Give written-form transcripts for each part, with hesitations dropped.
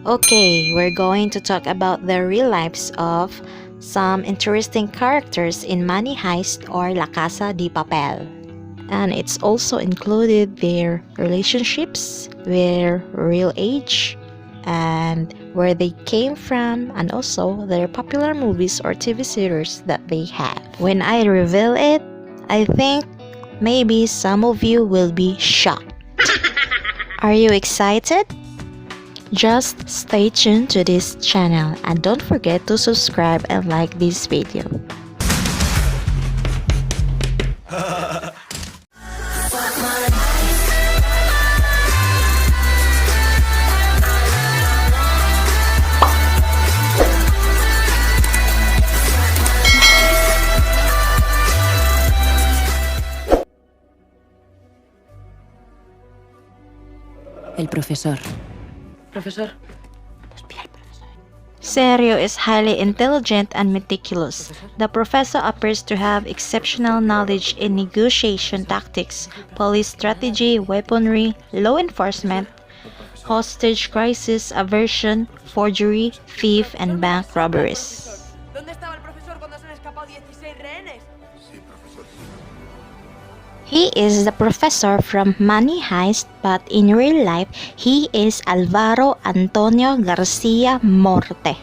Okay, we're going to talk about the real lives of some interesting characters in Money Heist or La Casa de Papel. And it's also included their relationships, their real age, and where they came from, and also their popular movies or TV series that they have. When I reveal it, I think maybe some of you will be shocked. Are you excited? Just stay tuned to this channel and don't forget to subscribe and like this video. El profesor. Profesor. Sergio is highly intelligent and meticulous. The professor appears to have exceptional knowledge in negotiation tactics, police strategy, weaponry, law enforcement, hostage crisis aversion, forgery, thief, and bank robberies. ¿Dónde estaba el profesor cuando se han escapado 16 rehenes? He is the professor from Money Heist, but in real life, he is Alvaro Antonio Garcia Morte.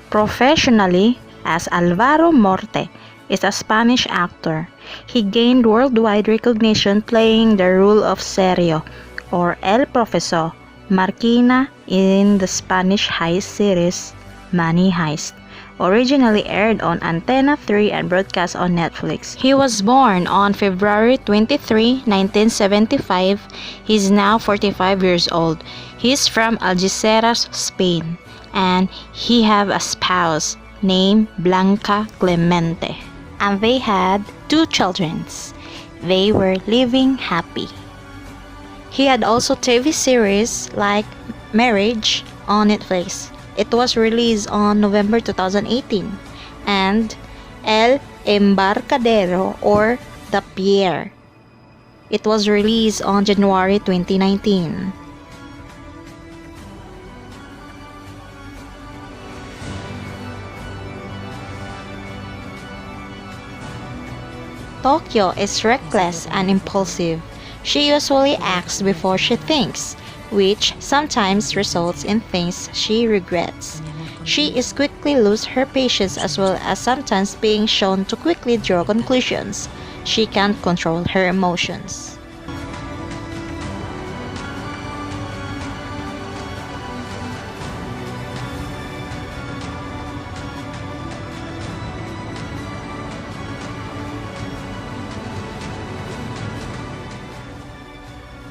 Professionally, as Alvaro Morte is a Spanish actor. He gained worldwide recognition playing the role of Sergio, or El Profesor Marquina in the Spanish heist series Money Heist, originally aired on Antena 3 and broadcast on Netflix. He was born on February 23, 1975. He's now 45 years old. He's from Algeciras, Spain, and he have a spouse named Blanca Clemente. And they had 2 children. They were living happy. He had also TV series like Marriage on Netflix. It was released on November 2018, and El Embarcadero or The Pier. It was released on January 2019. Tokyo is reckless and impulsive. She usually acts before she thinks, which sometimes results in things she regrets. She is quickly lose her patience as well as sometimes being shown to quickly draw conclusions. She can't control her emotions.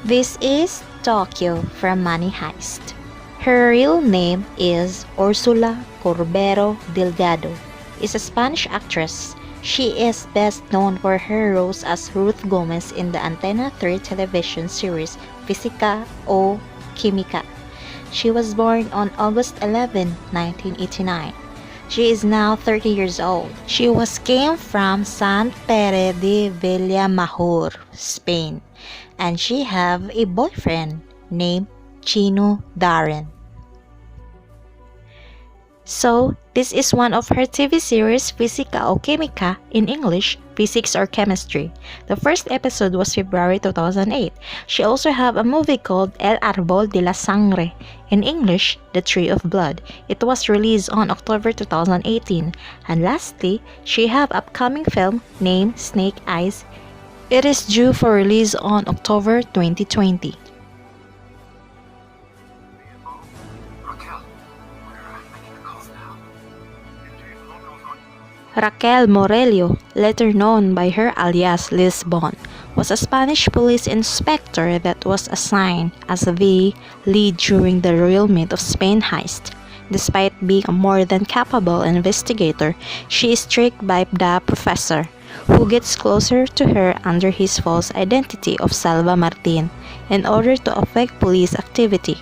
This is Tokyo from Money Heist. Her real name is Ursula Corbero Delgado. Is a Spanish actress. She is best known for her roles as Ruth Gomez in the Antena 3 television series Física o Química. She was born on August 11, 1989. She is now 30 years old. She came from Sant Pere de Vilamajor, Spain, and she have a boyfriend named Chino Darren. So, this is one of her TV series Física o Química, in English, Physics or Chemistry. The first episode was February 2008. She also have a movie called El Árbol de la Sangre, in English, The Tree of Blood. It was released on October 2018. And lastly, she have upcoming film named Snake Eyes. It is due for release on October 2020. Raquel Morello, later known by her alias Lisbon, was a Spanish police inspector that was assigned as the lead during the Royal Mint of Spain heist. Despite being a more than capable investigator, she is tricked by the professor, who gets closer to her under his false identity of Salva Martin in order to affect police activity.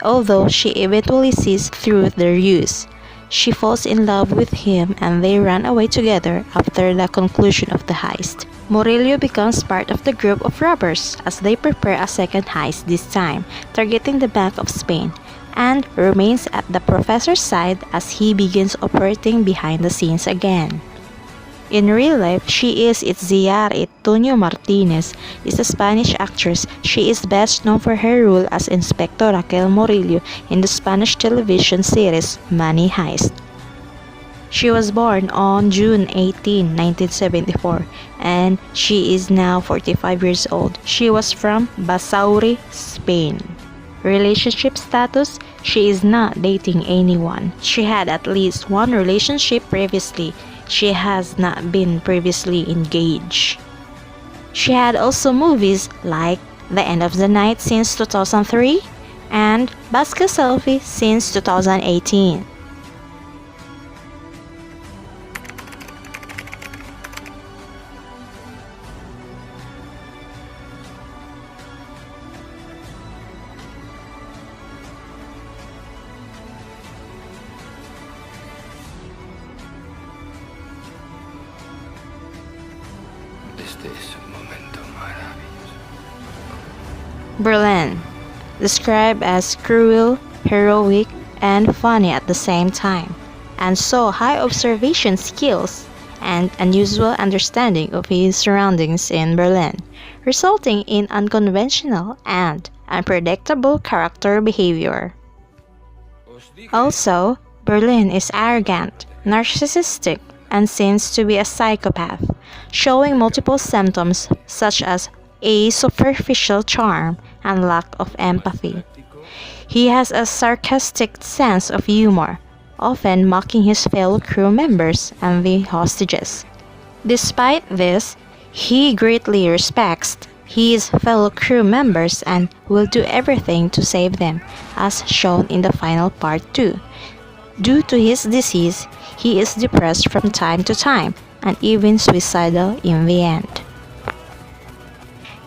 Although she eventually sees through their use, she falls in love with him and they run away together after the conclusion of the heist. Morello becomes part of the group of robbers as they prepare a second heist, this time targeting the Bank of Spain, and remains at the professor's side as he begins operating behind the scenes again. In real life, she is Itziar Tonio Martinez, is a Spanish actress. She is best known for her role as Inspector Raquel Morillo in the Spanish television series Money Heist. She was born on June 18, 1974, and she is now 45 years old. She was from Basauri, Spain. Relationship status: she is not dating anyone. She had at least one relationship previously. She has not been previously engaged. She had also movies like The End of the Night since 2003 and Basket Selfie since 2018. Este es un momento maravilloso. Berlin, described as cruel, heroic, and funny at the same time, and saw high observation skills and unusual understanding of his surroundings in Berlin, resulting in unconventional and unpredictable character behavior. Also, Berlin is arrogant, narcissistic, and seems to be a psychopath, showing multiple symptoms such as a superficial charm and lack of empathy. He has a sarcastic sense of humor, often mocking his fellow crew members and the hostages. Despite this, he greatly respects his fellow crew members and will do everything to save them, as shown in the final part 2. Due to his disease, he is depressed from time to time and even suicidal in the end.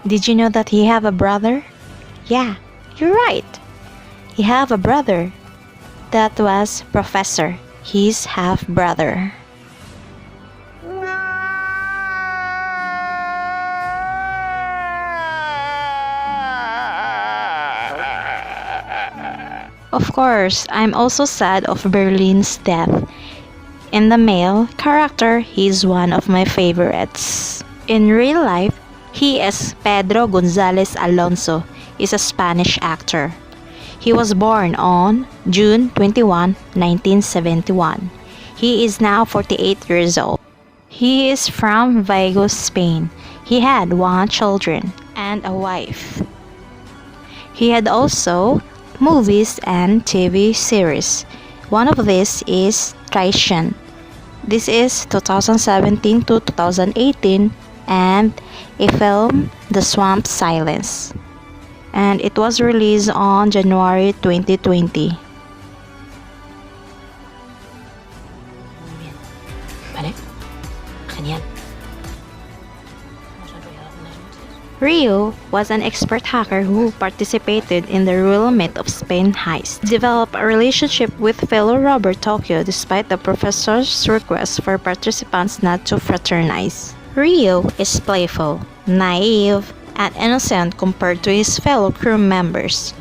Did you know that he have a brother? Yeah, you're right. He have a brother. That was Professor, his half-brother. Of course, I'm also sad of Berlin's death. In the male character, he's one of my favorites. In real life, he is Pedro González Alonso, is a Spanish actor. He was born on June 21, 1971. He is now 48 years old. He is from Vigo, Spain. He had 1 children and a wife. He had also movies and TV series. One of these is Traición. This is 2017 to 2018, and a film, The Swamp Silence. And it was released on January 2020. Muy bien. ¿Vale? Genial. Hemos enrollado algunas noches. Rio was an expert hacker who participated in the Real Myth of Spain heist, developed a relationship with fellow robber Tokyo despite the professor's request for participants not to fraternize. Rio is playful, naive, and innocent compared to his fellow crew members.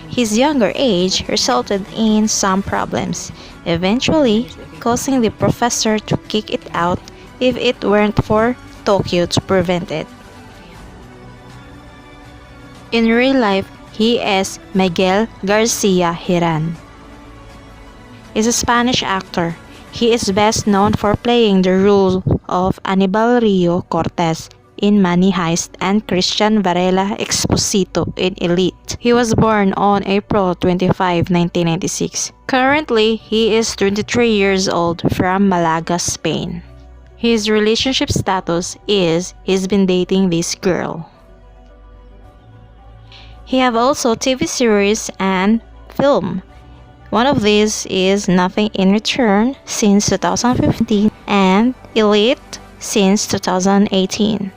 His younger age resulted in some problems, eventually causing the professor to kick it out if it weren't for Tokyo to prevent it. In real life, he is Miguel Garcia Hiran. He's a Spanish actor. He is best known for playing the role of Anibal Rio Cortez in Money Heist and Christian Varela Exposito in Elite. He was born on April 25, 1996. Currently, he is 23 years old from Malaga, Spain. His relationship status is he's been dating this girl. He have also TV series and film. One of these is Nothing in Return since 2015 and Elite since 2018.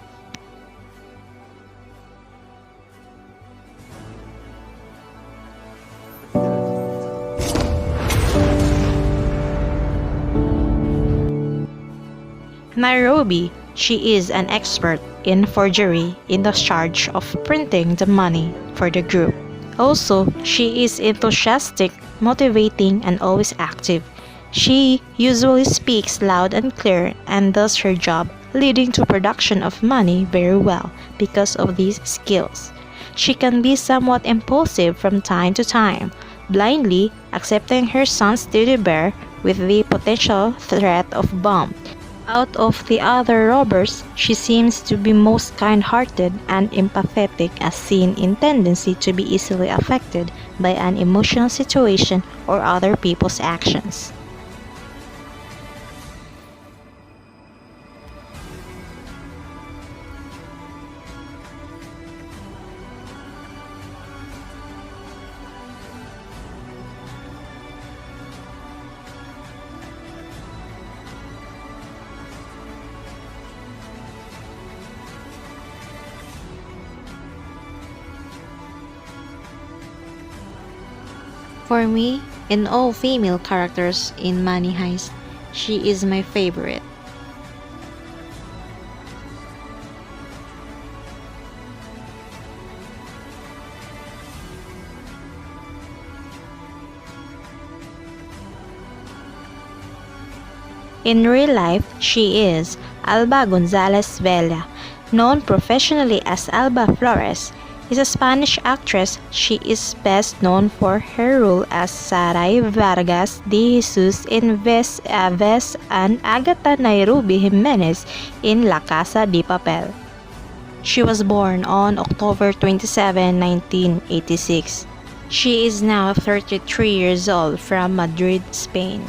Nairobi, she is an expert in forgery in the charge of printing the money for the group. Also, she is enthusiastic motivating, and always active. She usually speaks loud and clear and does her job, leading to production of money very well because of these skills. She can be somewhat impulsive from time to time, blindly accepting her son's teddy bear with the potential threat of bomb. Out of the other robbers, she seems to be most kind-hearted and empathetic, as seen in tendency to be easily affected by an emotional situation or other people's actions. For me, in all female characters in Money Heist, she is my favorite. In real life, she is Alba Gonzalez Vela, known professionally as Alba Flores. Is a Spanish actress. She is best known for her role as Saray Vargas de Jesus in Ves Aves and Agatha Nairobi Jimenez in La Casa de Papel. She was born on October 27, 1986. She is now 33 years old from Madrid, Spain.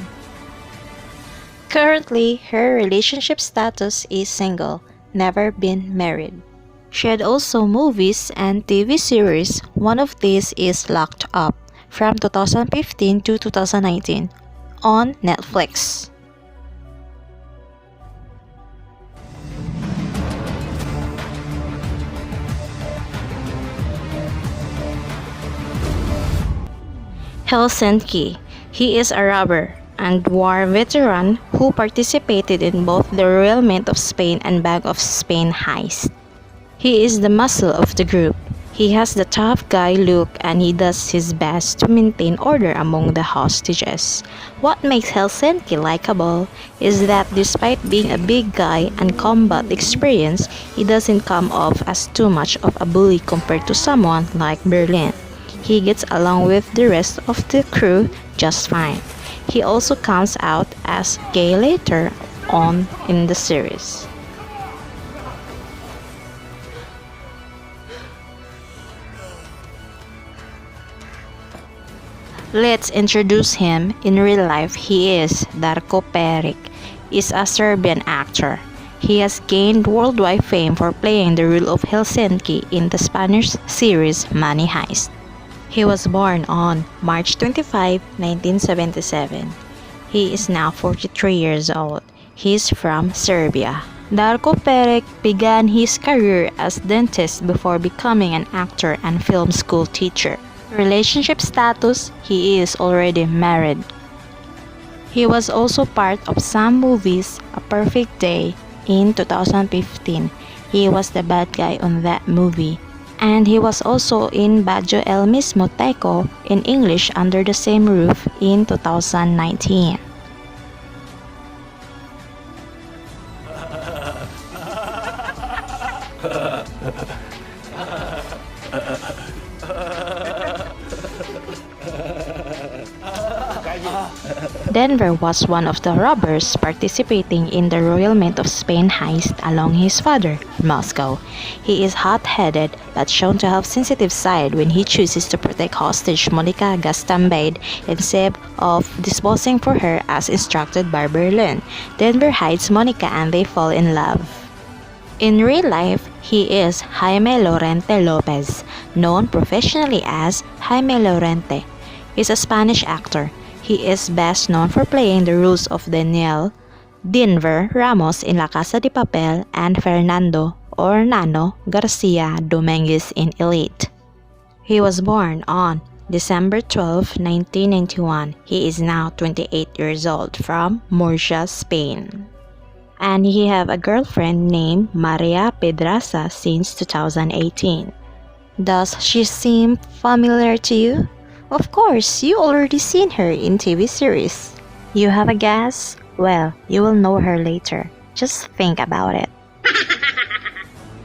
Currently, her relationship status is single, never been married. She had also movies and TV series. One of these is Locked Up from 2015 to 2019 on Netflix. Helsinki. He is a robber and war veteran who participated in both the Royal Mint of Spain and Bank of Spain heist. He is the muscle of the group. He has the tough guy look and he does his best to maintain order among the hostages. What makes Helsinki likable is that despite being a big guy and combat experience, he doesn't come off as too much of a bully compared to someone like Berlin. He gets along with the rest of the crew just fine. He also comes out as gay later on in the series. Let's introduce him. In real life, he is Darko Peric, is a Serbian actor. He has gained worldwide fame for playing the role of Helsinki in the Spanish series Money Heist. He was born on March 25, 1977. He is now 43 years old. He is from Serbia. Darko Peric began his career as dentist before becoming an actor and film school teacher. Relationship status, he is already married. He was also part of some movies. A Perfect Day in 2015. He was the bad guy on that movie. And he was also in Bajo El Mismo Teco in English Under the Same Roof in 2019. Denver was one of the robbers participating in the Royal Mint of Spain heist along his father, Moscow. He is hot-headed but shown to have sensitive side when he chooses to protect hostage Monica Gastambide instead of disposing for her as instructed by Berlin. Denver hides Monica and they fall in love. In real life, he is Jaime Lorente Lopez, known professionally as Jaime Lorente. He's a Spanish actor. He is best known for playing the roles of Daniel Denver Ramos in La Casa de Papel and Fernando or Nano Garcia Dominguez in Elite. He was born on December 12, 1991. He is now 28 years old from Murcia, Spain. And he have a girlfriend named Maria Pedraza since 2018. Does she seem familiar to you? Of course, you already seen her in TV series. You have a guess? Well, you will know her later. Just think about it.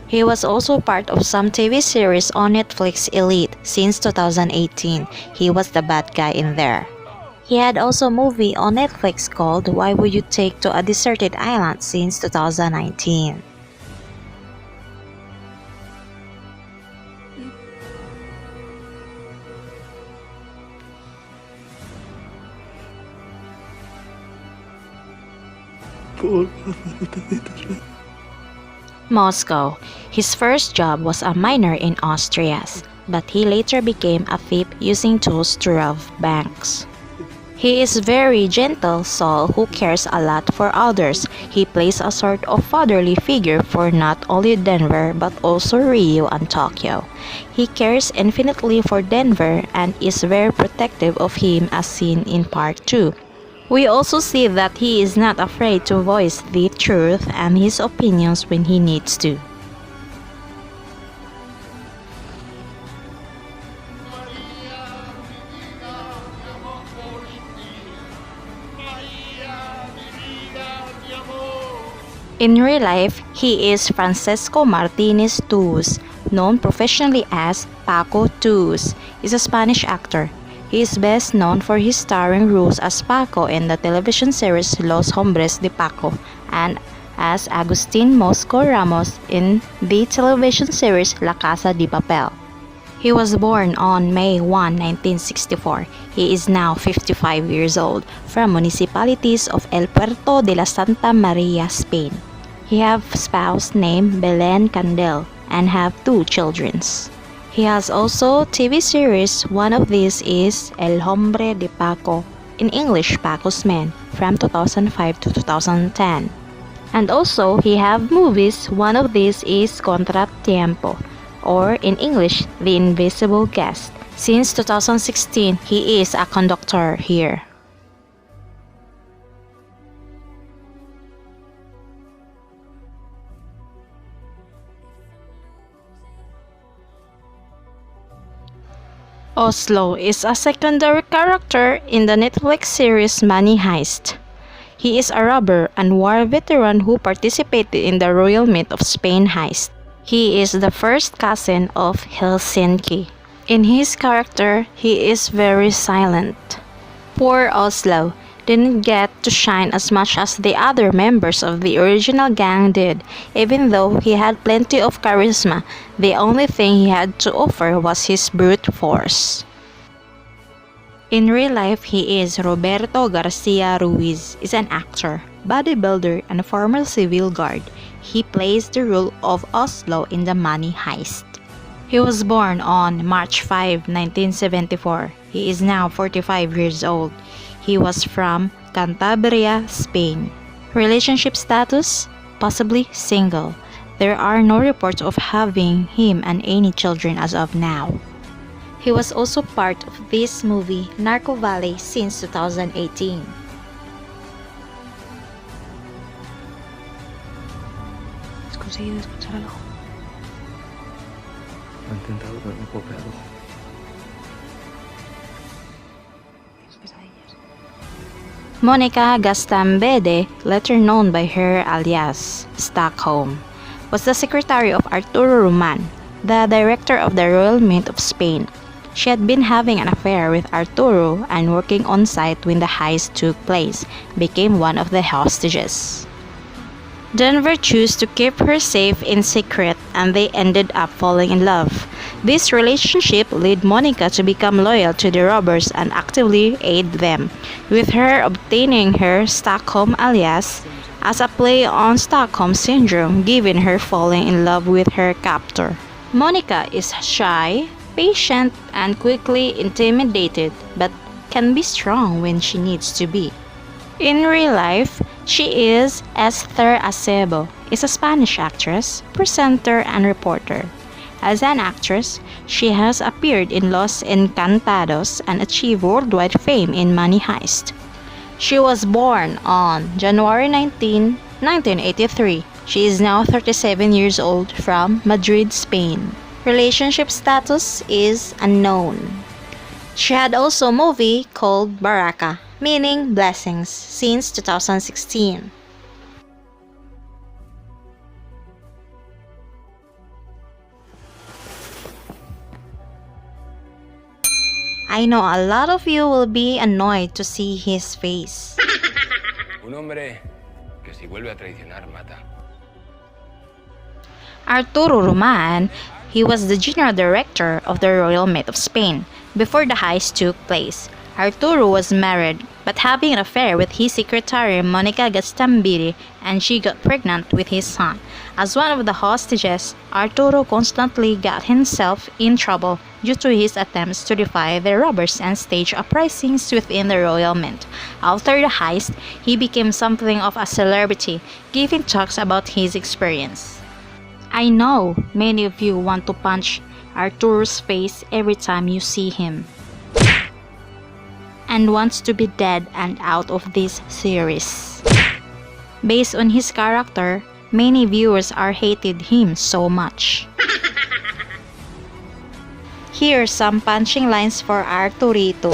He was also part of some TV series on Netflix Elite since 2018. He was the bad guy in there. He had also a movie on Netflix called Why Would You Take to a Deserted Island since 2019. Moscow. His first job was a miner in Austria, but he later became a thief using tools to rob banks. He is very gentle soul who cares a lot for others. He plays a sort of fatherly figure for not only Denver but also Rio and Tokyo. He cares infinitely for Denver and is very protective of him as seen in part 2. We also see that he is not afraid to voice the truth and his opinions when he needs to. In real life, he is Francesco Martinez Tuus, known professionally as Paco Tuus. He's a Spanish actor. He is best known for his starring roles as Paco in the television series Los Hombres de Paco and as Agustin Mosco Ramos in the television series La Casa de Papel. He was born on May 1, 1964. He is now 55 years old from municipalities of El Puerto de la Santa Maria, Spain. He have spouse named Belen Candel and have 2 children. He has also TV series. One of these is El Hombre de Paco, in English Paco's Man, from 2005 to 2010. And also he have movies. One of these is Contratiempo, or in English The Invisible Guest. Since 2016, he is a conductor here. Oslo is a secondary character in the Netflix series Money Heist. He is a robber and war veteran who participated in the Royal Mint of Spain heist. He is the first cousin of Helsinki. In his character, he is very silent. Poor Oslo didn't get to shine as much as the other members of the original gang did. Even though he had plenty of charisma, the only thing he had to offer was his brute force. In real life, he is Roberto Garcia Ruiz, is an actor, bodybuilder, and a former civil guard. He plays the role of Oslo in the Money Heist. He was born on March 5, 1974. He is now 45 years old. He was from Cantabria, Spain. Relationship status? Possibly single. There are no reports of having him and any children as of now. He was also part of this movie Narco Valley since 2018. ¿Has conseguido escuchar algo? Lo he intentado, pero no puedo creerlo. ¿Tienes pesadillas? Monica Gastambide, later known by her alias Stockholm, was the secretary of Arturo Roman, the director of the Royal Mint of Spain. She had been having an affair with Arturo and working on site when the heist took place, became one of the hostages. Denver chose to keep her safe in secret and they ended up falling in love. This relationship led Monica to become loyal to the robbers and actively aid them, with her obtaining her Stockholm alias as a play on Stockholm Syndrome, given her falling in love with her captor. Monica is shy, patient, and quickly intimidated, but can be strong when she needs to be. In real life, she is Esther Acebo, is a Spanish actress, presenter, and reporter. As an actress, she has appeared in Los Encantados and achieved worldwide fame in Money Heist. She was born on January 19, 1983. She is now 37 years old from Madrid, Spain. Relationship status is unknown. She had also a movie called Baraka, meaning blessings, since 2016. I know a lot of you will be annoyed to see his face. Un hombre que si vuelve a traicionar, mata. Arturo Roman, he was the general director of the Royal Mint of Spain before the heist took place. Arturo was married but having an affair with his secretary Monica Gastambide, and she got pregnant with his son. As one of the hostages, Arturo constantly got himself in trouble due to his attempts to defy the robbers and stage uprisings within the Royal Mint. After the heist, he became something of a celebrity, giving talks about his experience. I know many of you want to punch Arturo's face every time you see him, and wants to be dead and out of this series. Based on his character, many viewers are hated him so much. Here are some punching lines for Arturito.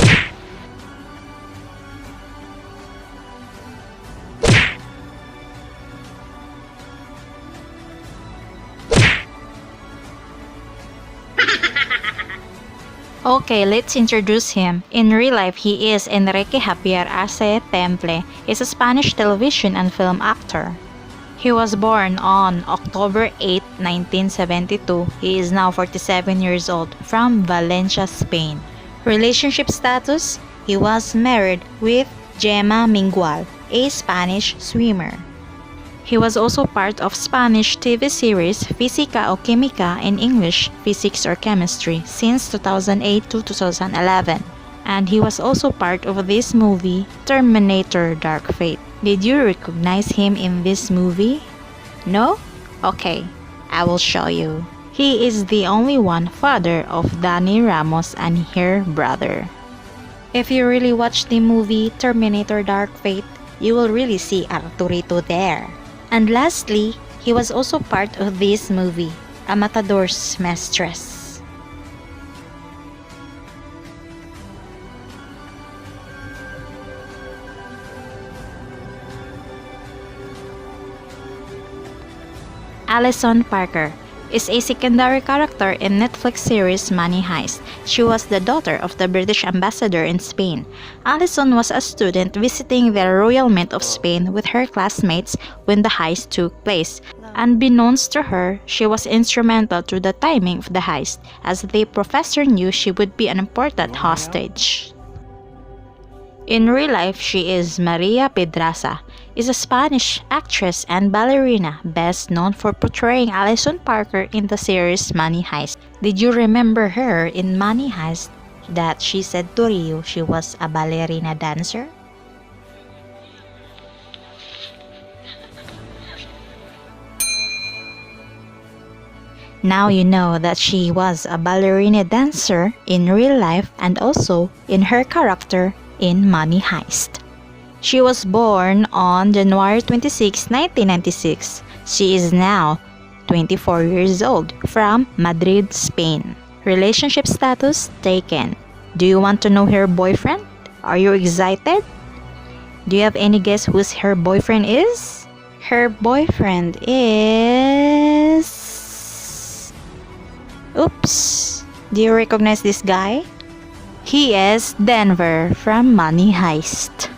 Okay, let's introduce him. In real life, he is Enrique Javier Arce Temple, is a Spanish television and film actor. He was born on October 8, 1972. He is now 47 years old, from Valencia, Spain. Relationship status: he was married with Gemma Mingual, a Spanish swimmer. He was also part of Spanish TV series Física o Química, in English, Physics or Chemistry, since 2008 to 2011. And he was also part of this movie, Terminator Dark Fate. Did you recognize him in this movie? No? Okay, I will show you. He is the only one father of Dani Ramos and her brother. If you really watch the movie Terminator Dark Fate, you will really see Arturito there. And lastly, he was also part of this movie, A Matador's Mistress. Alison Parker is a secondary character in Netflix series Money Heist. She was the daughter of the British ambassador in Spain. Alison was a student visiting the Royal Mint of Spain with her classmates when the heist took place. Unbeknownst to her, she was instrumental to the timing of the heist, as the professor knew she would be an important hostage. In real life, she is Maria Pedraza, is a Spanish actress and ballerina best known for portraying Alison Parker in the series Money Heist. Did you remember her in Money Heist that she said to Rio she was a ballerina dancer? Now you know that she was a ballerina dancer in real life and also in her character in Money Heist. She was born on January 26, 1996. She is now 24 years old, from Madrid, Spain. Relationship status: taken. Do you want to know her boyfriend? Are you excited? Do you have any guess who her boyfriend is? Her boyfriend is... Oops! Do you recognize this guy? He is Denver from Money Heist.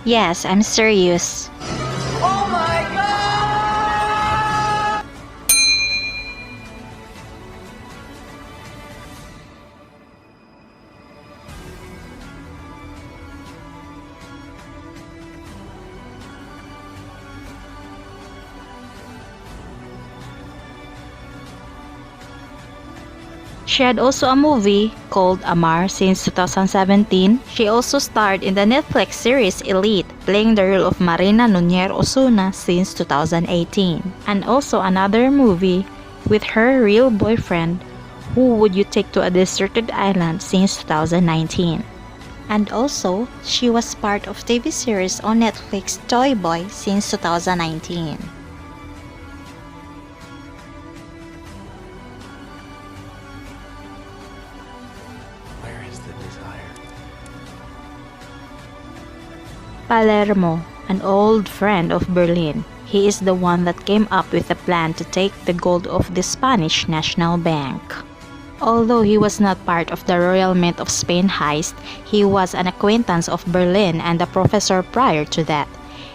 Yes, I'm serious. She had also a movie called Amar since 2017. She also starred in the Netflix series Elite, playing the role of Marina Nunier Osuna since 2018. And also another movie with her real boyfriend, Who Would You Take to a Deserted Island, since 2019. And also, she was part of TV series on Netflix Toy Boy since 2019. I Palermo, an old friend of Berlin. He is the one that came up with the plan to take the gold of the Spanish National Bank. Although he was not part of the Royal Mint of Spain heist, he was an acquaintance of Berlin and the professor prior to that.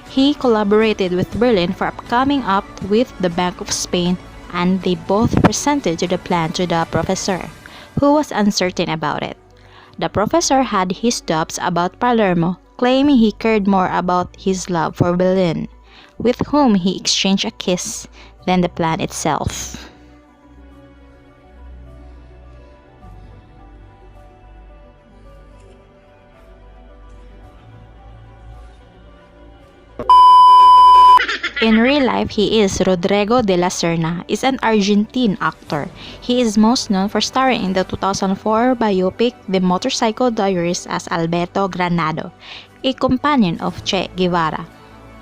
He collaborated with Berlin for coming up with the Bank of Spain, and they both presented the plan to the professor, who was uncertain about it. The professor had his doubts about Palermo, claiming he cared more about his love for Berlin, with whom he exchanged a kiss, than the plan itself. In real life, he is Rodrigo de la Serna, is an Argentine actor. He is most known for starring in the 2004 biopic The Motorcycle Diaries as Alberto Granado, a companion of Che Guevara.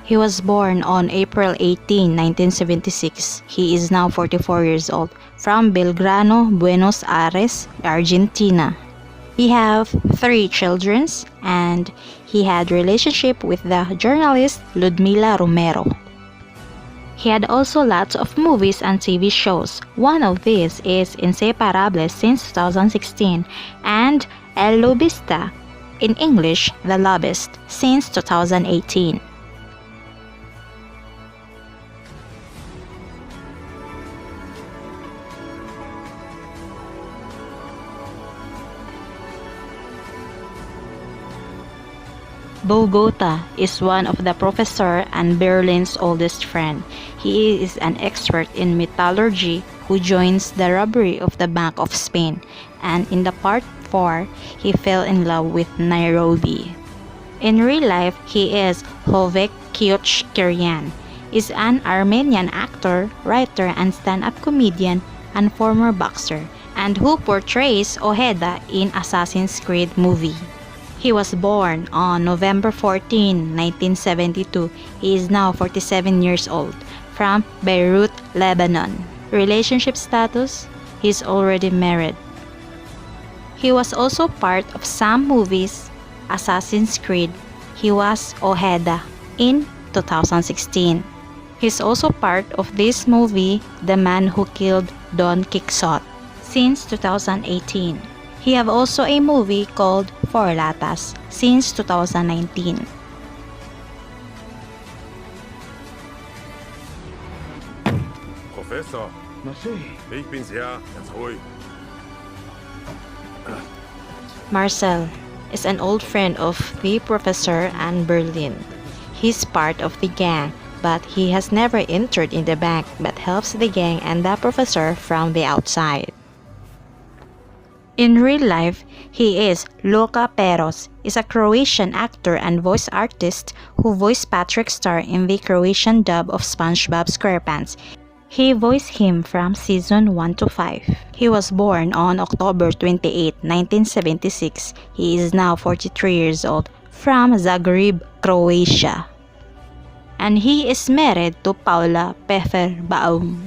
He was born on April 18, 1976. He is now 44 years old, from Belgrano, Buenos Aires, Argentina. He have 3 children, and he had relationship with the journalist Ludmila Romero. He had also lots of movies and TV shows. One of these is Inseparables since 2016 and El Lobista, in English, The Lobbyist, since 2018. Bogota is one of the professor and Berlin's oldest friend. He is an expert in metallurgy who joins the robbery of the Bank of Spain, and in the part 4, he fell in love with Nairobi. In real life, he is Hovek Kiyotchkerian, is an Armenian actor, writer, and stand-up comedian and former boxer, and who portrays Ojeda in Assassin's Creed movie. He was born on November 14, 1972. He is now 47 years old, from Beirut, Lebanon. Relationship status: he is already married. He was also part of some movies. Assassin's Creed, he was Ojeda in 2016. He is also part of this movie, The Man Who Killed Don Quixote, since 2018. He have also a movie called Four Latas since 2019. Professor. Na sieh. Ich bin's ja. Ganz ruhig. Marcel is an old friend of the professor and Berlin. He's part of the gang, but he has never entered in the bank but helps the gang and the professor from the outside. In real life, he is Luka Peros, is a Croatian actor and voice artist who voiced Patrick Star in the Croatian dub of SpongeBob SquarePants. He voiced him from season 1 to 5. He was born on October 28, 1976. He is now 43 years old, from Zagreb, Croatia. And he is married to Paula Pfefferbaum.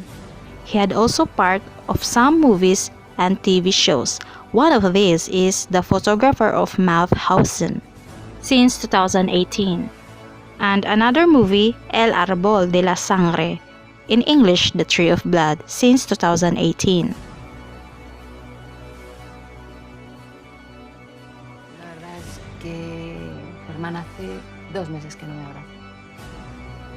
He had also part of some movies and TV shows. One of these is The Photographer of Mauthausen, since 2018, and another movie, El Árbol de la Sangre, in English, The Tree of Blood, since 2018. La verdad es que Germán hace 2 meses que no me abraza.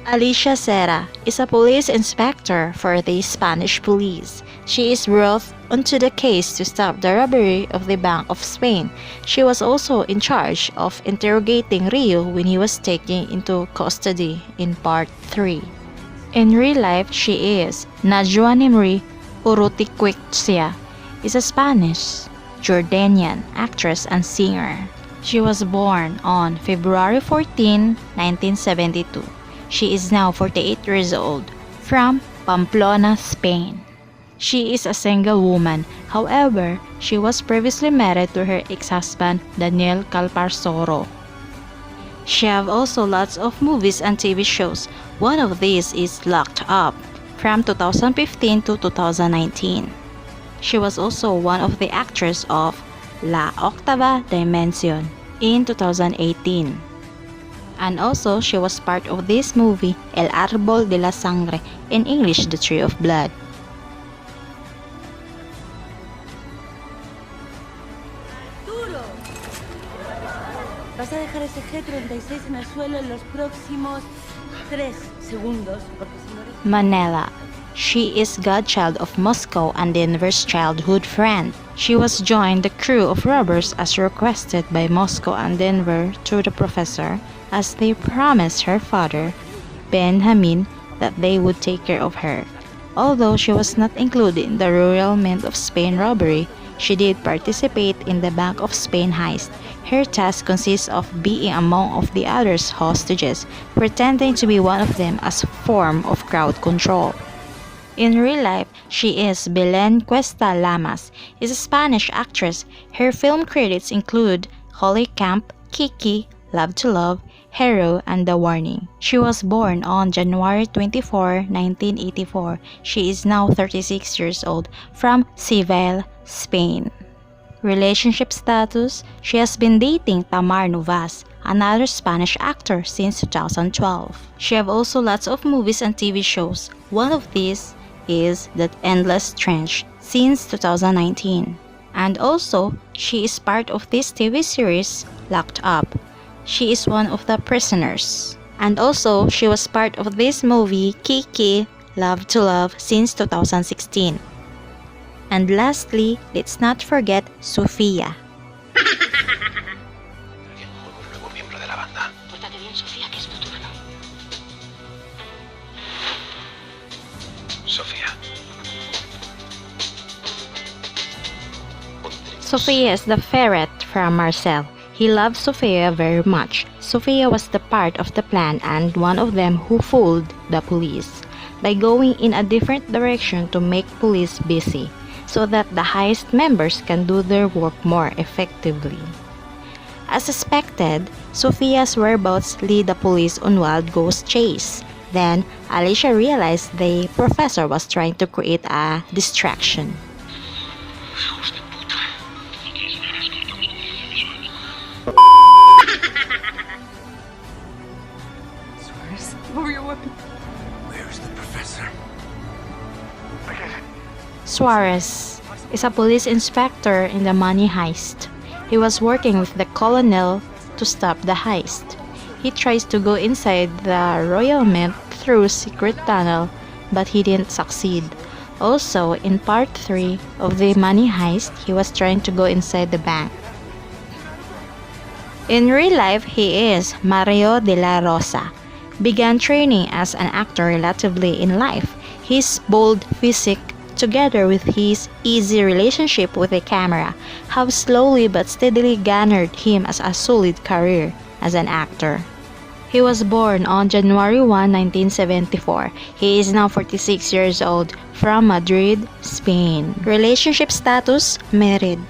Alicia Serra is a police inspector for the Spanish police. She is brought onto the case to stop the robbery of the Bank of Spain. She was also in charge of interrogating Rio when he was taken into custody in Part 3. In real life, she is Najwa Nimri Urruticuechea, is a Spanish Jordanian actress and singer. She was born on February 14, 1972. She is now 48 years old, from Pamplona, Spain. She is a single woman. However, she was previously married to her ex-husband, Daniel Calparsoro. She have also lots of movies and TV shows. One of these is Locked Up, from 2015 to 2019. She was also one of the actors of La Octava Dimension in 2018. And also, she was part of this movie, El Árbol de la Sangre, in English, The Tree of Blood. ¡Arturo! Vas a dejar ese G36 en el suelo en los próximos 3 segundos, porque si no eres... Manela. She is godchild of Moscow and Denver's childhood friend. She was joined the crew of robbers as requested by Moscow and Denver to the professor, as they promised her father, Benjamin, that they would take care of her. Although she was not included in the Royalment of Spain robbery, she did participate in the Bank of Spain heist. Her task consists of being among of the others hostages, pretending to be one of them as a form of crowd control. In real life, she is Belén Cuesta Lamas, is a Spanish actress. Her film credits include Holy Camp, Kiki, Love to Love, Hero, and The Warning. She was born on January 24, 1984. She is now 36 years old, from Seville, Spain. Relationship status: she has been dating Tamar Novas, another Spanish actor, since 2012. She have also lots of movies and TV shows. One of these is The Endless Trench, since 2019. And also, she is part of this TV series, Locked Up. She is one of the prisoners. And also, she was part of this movie, Kiki, Love to Love, since 2016. And lastly, let's not forget Sofía. Nuevo miembro de la banda. Pórtate bien, Sofía, que es tu turno. Sofía. Sofía is the ferret from Marcel. He loved Sofía very much. Sofía was the part of the plan and one of them who fooled the police by going in a different direction to make police busy, so that the heist members can do their work more effectively. As suspected, Sophia's whereabouts lead the police on wild ghost chase. Then, Alicia realized the professor was trying to create a distraction. Suarez, lower your weapon. Where's the professor? Suarez is a police inspector in the money heist. He was working with the colonel to stop the heist. He tries to go inside the Royal Mint through secret tunnel, but he didn't succeed. Also, in part 3 of the money heist, he was trying to go inside the bank. In real life, he is Mario de la Rosa. Began training as an actor relatively in life. His bold physique, together with his easy relationship with the camera, have slowly but steadily garnered him as a solid career as an actor. He was born on January 1, 1974. He is now 46 years old, from Madrid, Spain. Relationship status: married.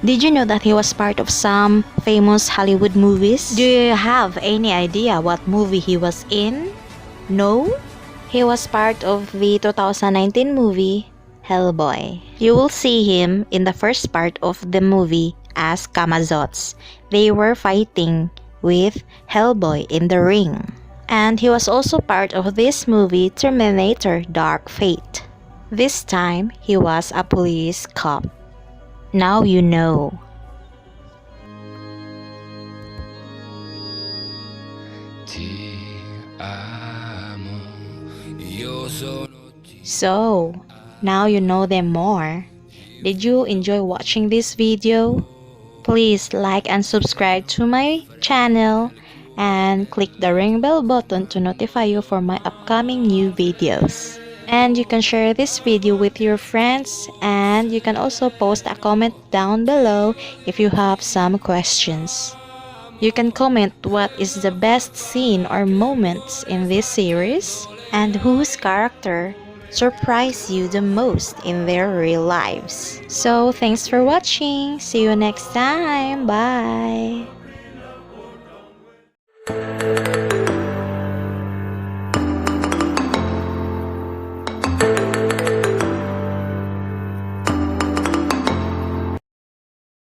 Did you know that he was part of some famous Hollywood movies? Do you have any idea what movie he was in? No? He was part of the 2019 movie Hellboy. You will see him in the first part of the movie as Kamazots. They were fighting with Hellboy in the ring. And he was also part of this movie Terminator Dark Fate. This time, he was a police cop. Now you know. So, now you know them more. Did you enjoy watching this video? Please like and subscribe to my channel and click the ring bell button to notify you for my upcoming new videos. And you can share this video with your friends, and you can also post a comment down below if you have some questions. You can comment what is the best scene or moments in this series and whose character surprised you the most in their real lives. So thanks for watching. See you next time. Bye.